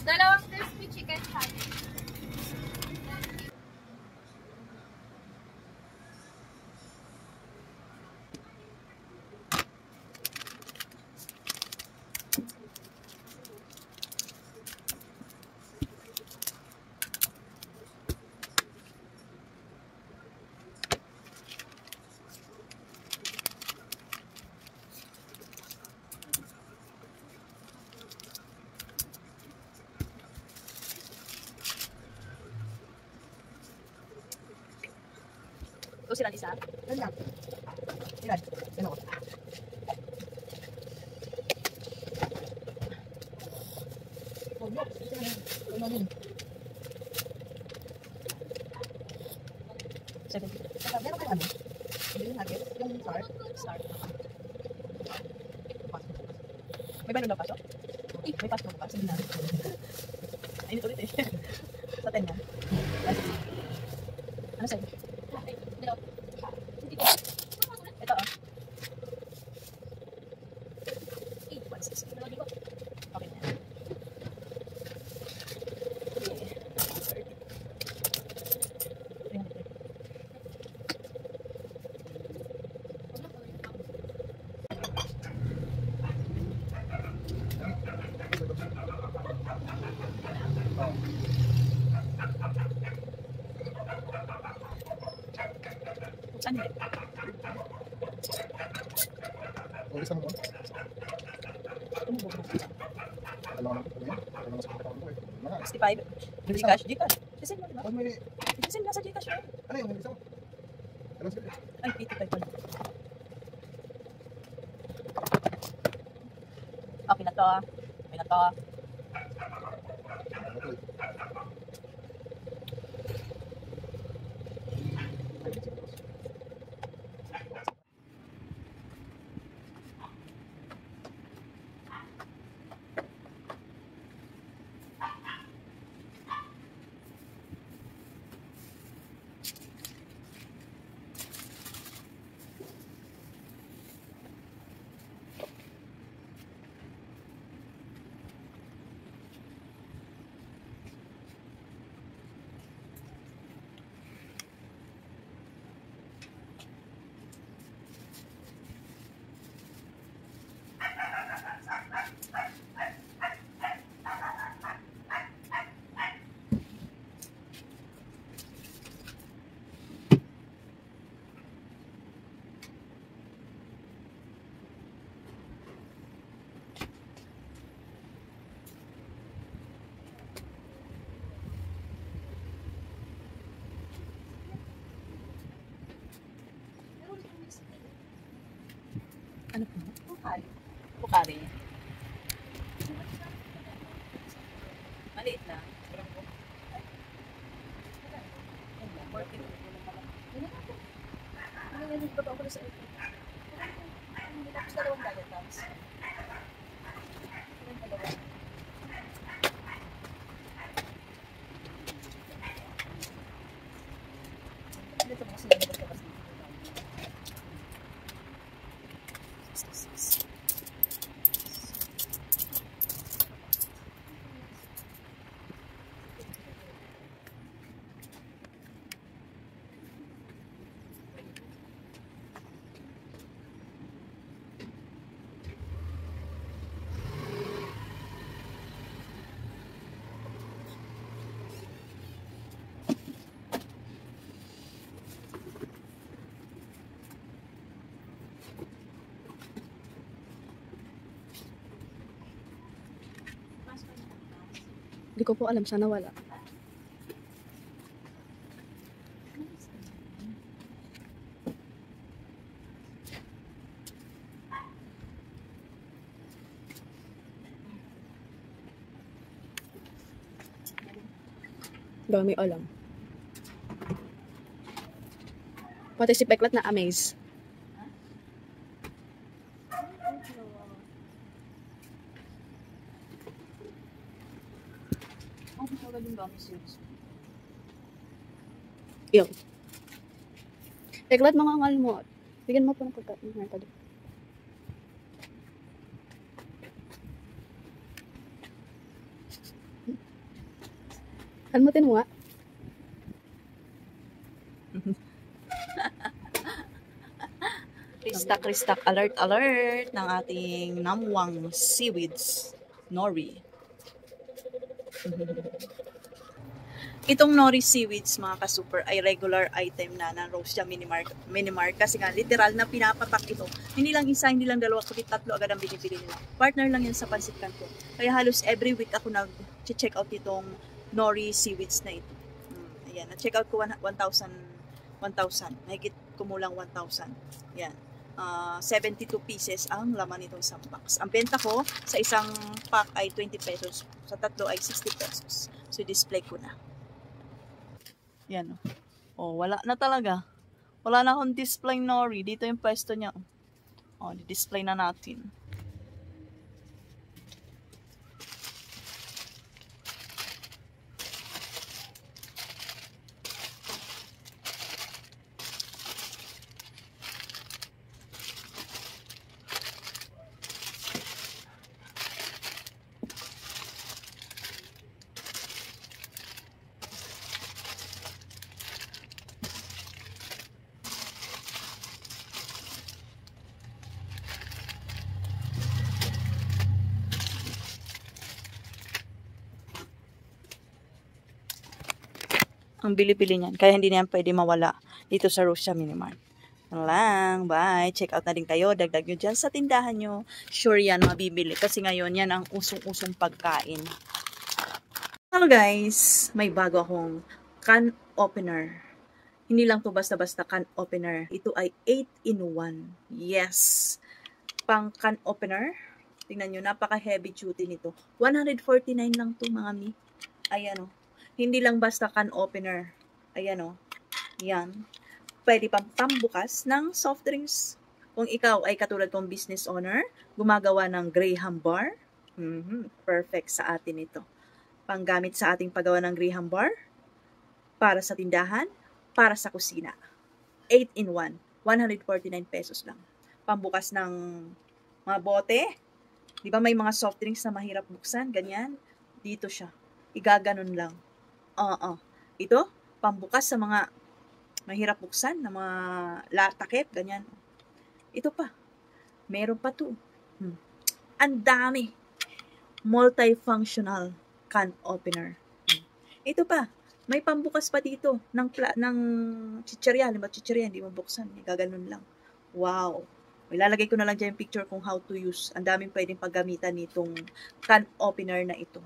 Dalawang crispy chicken patty. Ito sila isa. Ilan? Ilan? Ilan ako? Meron kayo ano? Hindi yung nugget? Yung star? Star. May balon daw pasok? Eh, may pasok pa. Sige na. Init ulit eh. Sa 10 yan. Ano sa'yo? Ito oh. 160. Okay na. Saan yun? Ulis mo mo? Tumubog. Alam mo ito. Alam mo sa kapatid mo eh. 65. Gcash, Gcash. Sisend mo, diba? Huwag mo yun eh. Sisend na sa Gcash yun. Ano yung isa mo? Alam sila. Ay, 85 pala. Okay na to ah. Okay na to ah. Ano po? Pukari. Pukari. Maliit na. Hindi ko po alam, sana wala. Dami alam. Pati si Peklat na amaze. agad yung dami seeds. Yo. Teklat mga angal mo. Bigyan mo po ng pagkain. Ngayon pa doon. Kalmutin mo nga. Ristak, alert, alert ng ating namwang seaweeds. Nori. Itong nori seaweeds, mga ka-super, ay regular item na ng Rosia Minimart kasi nga literal na pinapatak ito. Hindi lang isa, hindi lang dalawa, kundi tatlo agad ang binibili nila. Partner lang yan sa Pansit Canton. Kaya halos every week ako nag-check out itong nori seaweeds na ito. Ayan, na-check out ko 1,000. Mahigit kumulang 1,000. Yan. 72 pieces ang laman nitong isang box. Ang benta ko sa isang pack ay 20 pesos. Sa tatlo ay 60 pesos. So, display ko na. Yan. Oh, wala na talaga. Wala na akong display nori. Dito yung pwesto niya. Oh, di-display na natin. Ang bili-bili niyan. Kaya hindi niyan pwede mawala dito sa Rosia Minimart. Yan lang. Bye. Check out na din kayo. Dagdag nyo dyan sa tindahan nyo. Sure yan mabibili. Kasi ngayon yan ang usong-usong pagkain. Hello guys. May bago akong can opener. Hindi lang to basta-basta can opener. Ito ay 8-in-1. Yes. Pang can opener. Tingnan nyo. Napaka-heavy duty nito. 149 lang to mga mi. Ayan o. Hindi lang basta can opener. Ayan o. Yan. Pwede pang pambukas ng soft drinks. Kung ikaw ay katulad kong business owner, gumagawa ng Graham bar, perfect sa atin ito. Panggamit sa ating paggawa ng Graham bar, para sa tindahan, para sa kusina. 8-in-1. 149 pesos lang. Pambukas ng mga bote. Di ba may mga soft drinks na mahirap buksan? Ganyan. Dito siya. Igaganon lang. Ito, pambukas sa mga mahirap buksan na mga takip, ganyan. Ito pa. Meron pa to. Ang dami. Multifunctional can opener. Ito pa. May pambukas pa dito ng chichirya. Halimbawa chichirya, hindi mo buksan. Gaganon lang. Wow. Ilalagay ko na lang dyan yung picture kung how to use. Ang daming pwedeng paggamitan nitong can opener na ito.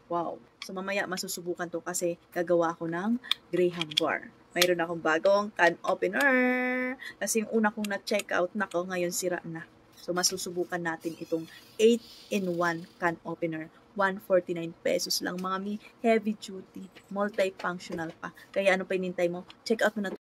Wow. So, mamaya masusubukan to kasi gagawa ako ng Graham bar. Mayroon akong bagong can opener. Kasi yung una kong na-check out nako, ngayon sira na. So, masusubukan natin itong 8-in-1 can opener. 149 pesos lang mga mi. Heavy duty. Multifunctional pa. Kaya ano pa inintay mo? Check out mo na